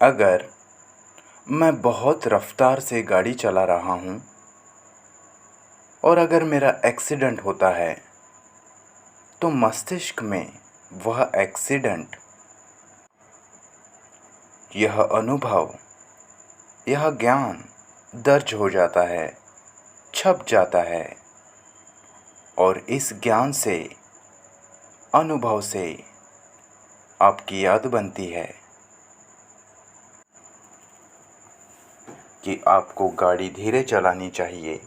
अगर मैं बहुत रफ्तार से गाड़ी चला रहा हूँ और अगर मेरा एक्सीडेंट होता है तो मस्तिष्क में वह एक्सीडेंट, यह अनुभव, यह ज्ञान दर्ज हो जाता है, छप जाता है और इस ज्ञान से, अनुभव से आपकी याद बनती है कि आपको गाड़ी धीरे चलानी चाहिए,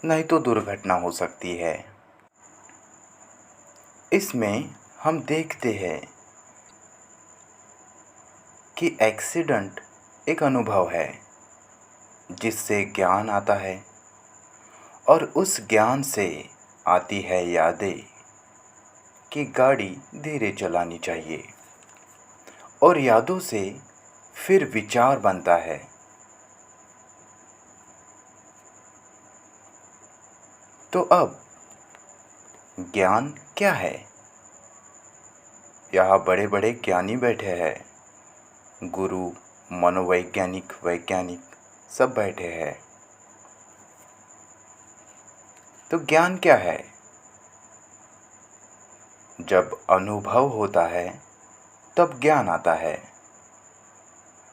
नहीं तो दुर्घटना हो सकती है। इसमें हम देखते हैं कि एक्सीडेंट एक अनुभव है जिससे ज्ञान आता है और उस ज्ञान से आती है यादें कि गाड़ी धीरे चलानी चाहिए और यादों से फिर विचार बनता है। तो अब ज्ञान क्या है? यहाँ बड़े बड़े ज्ञानी बैठे हैं, गुरु, मनोवैज्ञानिक, वैज्ञानिक सब बैठे हैं। तो ज्ञान क्या है? जब अनुभव होता है तब ज्ञान आता है।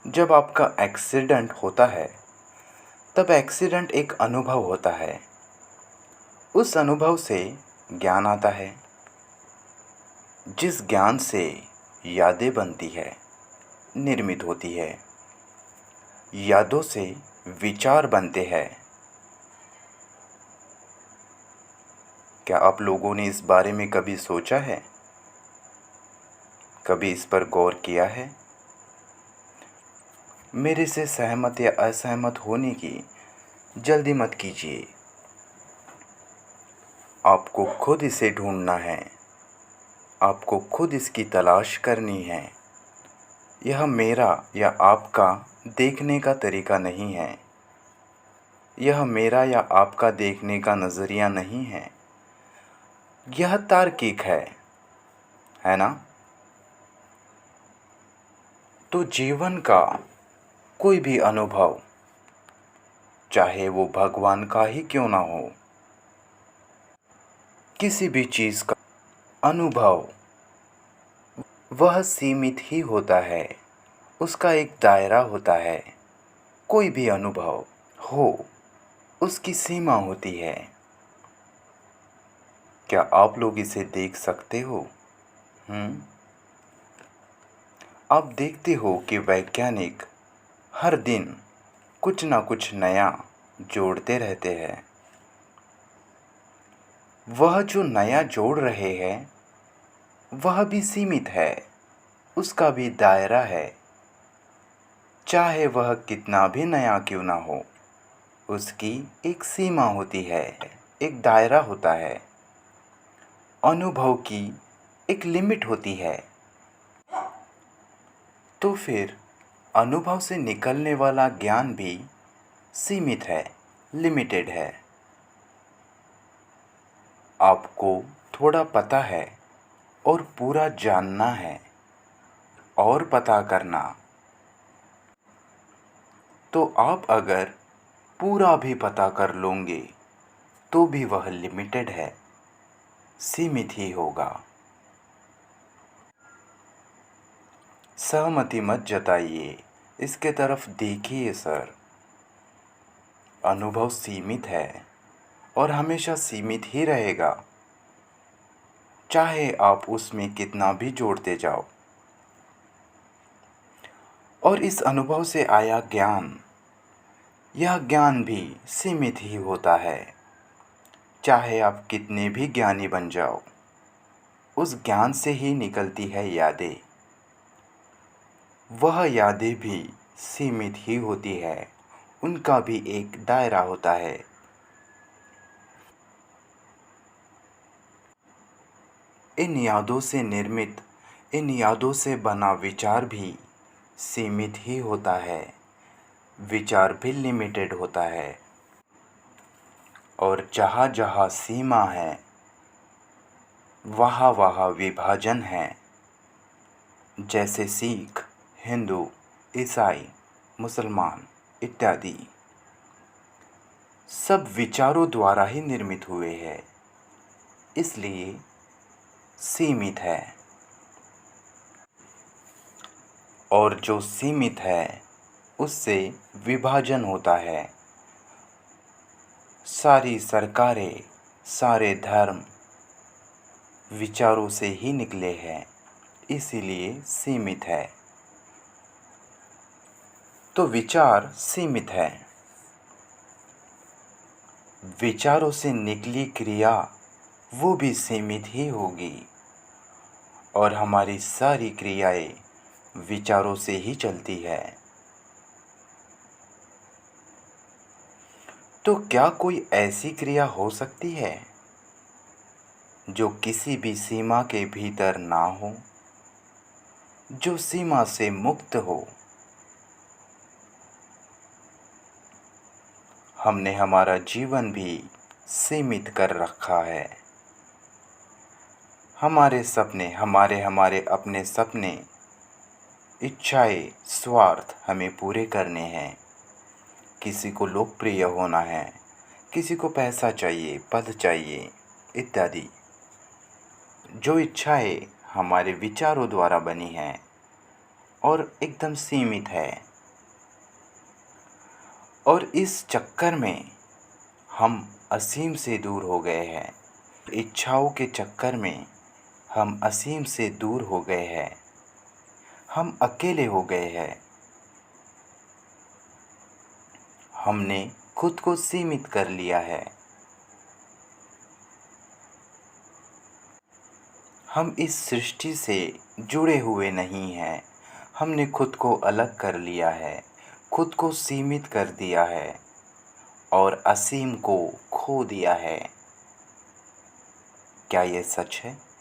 जब आपका एक्सीडेंट होता है तब एक्सीडेंट एक अनुभव होता है। उस अनुभव से ज्ञान आता है, जिस ज्ञान से यादें बनती है, निर्मित होती है। यादों से विचार बनते हैं। क्या आप लोगों ने इस बारे में कभी सोचा है? कभी इस पर गौर किया है? मेरे से सहमत या असहमत होने की जल्दी मत कीजिए। आपको खुद इसे ढूंढना है, आपको खुद इसकी तलाश करनी है। यह मेरा या आपका देखने का तरीका नहीं है। यह मेरा या आपका देखने का नज़रिया नहीं है। यह तार्किक है ना? तो जीवन का कोई भी अनुभव, चाहे वो भगवान का ही क्यों ना हो, किसी भी चीज़ का अनुभव वह सीमित ही होता है। उसका एक दायरा होता है। कोई भी अनुभव हो, उसकी सीमा होती है। क्या आप लोग इसे देख सकते हो? आप देखते हो कि वैज्ञानिक हर दिन कुछ ना कुछ नया जोड़ते रहते हैं। वह जो नया जोड़ रहे हैं वह भी सीमित है, उसका भी दायरा है। चाहे वह कितना भी नया क्यों ना हो, उसकी एक सीमा होती है, एक दायरा होता है। अनुभव की एक लिमिट होती है। तो फिर अनुभव से निकलने वाला ज्ञान भी सीमित है, लिमिटेड है। आपको थोड़ा पता है और पूरा जानना है और पता करना। तो आप अगर पूरा भी पता कर लोगे तो भी वह लिमिटेड है, सीमित ही होगा। सहमति मत जताइए, इसके तरफ देखिए सर। अनुभव सीमित है और हमेशा सीमित ही रहेगा, चाहे आप उसमें कितना भी जोड़ते जाओ। और इस अनुभव से आया ज्ञान, यह ज्ञान भी सीमित ही होता है। चाहे आप कितने भी ज्ञानी बन जाओ, उस ज्ञान से ही निकलती है यादें। वह यादें भी सीमित ही होती है, उनका भी एक दायरा होता है। इन यादों से निर्मित, इन यादों से बना विचार भी सीमित ही होता है, विचार भी लिमिटेड होता है। और जहाँ जहाँ सीमा है, वहाँ वहाँ विभाजन है। जैसे सिख, हिंदू, ईसाई, मुसलमान इत्यादि सब विचारों द्वारा ही निर्मित हुए हैं, इसलिए सीमित है। और जो सीमित है उससे विभाजन होता है। सारी सरकारें, सारे धर्म विचारों से ही निकले हैं, इसीलिए सीमित है। तो विचार सीमित है। विचारों से निकली क्रिया वो भी सीमित ही होगी, और हमारी सारी क्रियाएं विचारों से ही चलती है। तो क्या कोई ऐसी क्रिया हो सकती है जो किसी भी सीमा के भीतर ना हो, जो सीमा से मुक्त हो? हमने हमारा जीवन भी सीमित कर रखा है। हमारे सपने, हमारे अपने सपने, इच्छाएं, स्वार्थ हमें पूरे करने हैं। किसी को लोकप्रिय होना है, किसी को पैसा चाहिए, पद चाहिए इत्यादि। जो इच्छाएं हमारे विचारों द्वारा बनी हैं और एकदम सीमित है। और इस चक्कर में हम असीम से दूर हो गए हैं। इच्छाओं के चक्कर में हम असीम से दूर हो गए हैं। हम अकेले हो गए हैं। हमने खुद को सीमित कर लिया है। हम इस सृष्टि से जुड़े हुए नहीं हैं। हमने खुद को अलग कर लिया है, खुद को सीमित कर दिया है और असीम को खो दिया है। क्या ये सच है?